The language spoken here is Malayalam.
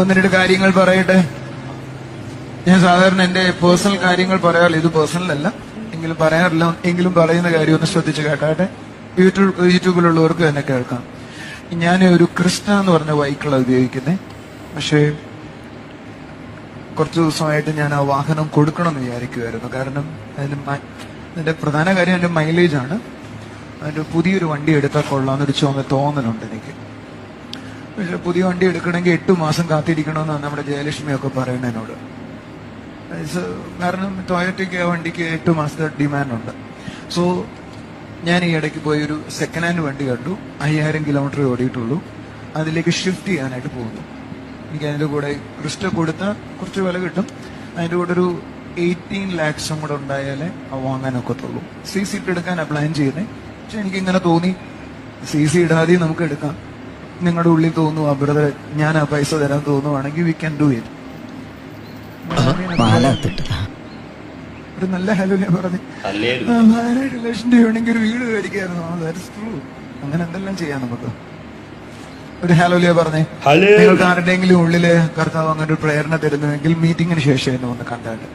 ഒന്ന് രണ്ട് കാര്യങ്ങൾ പറയട്ടെ. ഞാൻ സാധാരണ എന്റെ പേഴ്സണൽ കാര്യങ്ങൾ പറയാറില്ല, ഇത് പേഴ്സണൽ അല്ല എങ്കിലും പറയാറില്ല, എങ്കിലും പറയുന്ന കാര്യം ഒന്ന് ശ്രദ്ധിച്ച് കേട്ടാട്ടെ. യൂട്യൂബിലുള്ളവർക്ക് തന്നെ കേൾക്കാം. ഞാൻ ഒരു കൃഷ്ണ എന്ന് പറഞ്ഞ ബൈക്കുകളാണ് ഉപയോഗിക്കുന്നത്. പക്ഷേ കുറച്ചു ദിവസമായിട്ട് ഞാൻ ആ വാഹനം കൊടുക്കണമെന്ന് വിചാരിക്കുമായിരുന്നു. കാരണം അതിന്റെ പ്രധാന കാര്യം അതിന്റെ മൈലേജ് ആണ്. അതിന്റെ പുതിയൊരു വണ്ടി എടുത്താൽ കൊള്ളാന്നൊരു തോന്നലുണ്ട് എനിക്ക്. പക്ഷെ പുതിയ വണ്ടി എടുക്കണമെങ്കിൽ 8 മാസം കാത്തിരിക്കണമെന്നാണ് നമ്മുടെ ജയലക്ഷ്മിയൊക്കെ പറയുന്നത് എന്നോട്. കാരണം ടൊയോട്ടയ്ക്ക് ആ വണ്ടിക്ക് 8 മാസത്തെ ഡിമാൻഡ്. സോ ഞാൻ ഈ ഇടയ്ക്ക് പോയി ഒരു സെക്കൻഡ് ഹാൻഡ് വണ്ടി കണ്ടു. 5000 കിലോമീറ്റർ ഓടിയിട്ടുള്ളൂ. അതിലേക്ക് ഷിഫ്റ്റ് ചെയ്യാനായിട്ട് പോകുന്നു. എനിക്ക് അതിന്റെ കൂടെ ക്രിസ്റ്റ കൊടുത്താൽ കുറച്ച് വില കിട്ടും. അതിന്റെ കൂടെ ഒരു 18 lakhs കൂടെ ഉണ്ടായാലേ വാങ്ങാനൊക്കത്തുള്ളൂ. CC ഇട്ട് എടുക്കാനാണ് പ്ലാൻ ചെയ്യുന്നത്. പക്ഷെ എനിക്കിങ്ങനെ തോന്നി CC ഇടാതെ നമുക്ക് എടുക്കാം. നിങ്ങളുടെ ഉള്ളിൽ തോന്നുക ബ്രദർ ഞാൻ ആ പൈസ തരാൻ തോന്നുവാണെങ്കിൽ വി ക്യാൻ ഡു ഇറ്റ്. ഒരു നല്ല ഹല്ലേലൂയ പറഞ്ഞു. 12 ലക്ഷം രൂപ വേണമെങ്കിൽ ഒരു വീട് മേടിക്കായിരുന്നു. അങ്ങനെ എന്തെല്ലാം ചെയ്യാം നമുക്ക്. ഒരു ഹല്ലേലൂയ പറഞ്ഞേ. നിങ്ങൾക്ക് ആരുടെയെങ്കിലും ഉള്ളില് കർത്താവ് അങ്ങനെ ഒരു പ്രേരണ തരുന്നുവെങ്കിൽ മീറ്റിംഗിന് ശേഷം എന്നെ ഒന്ന് കണ്ടാട്ട്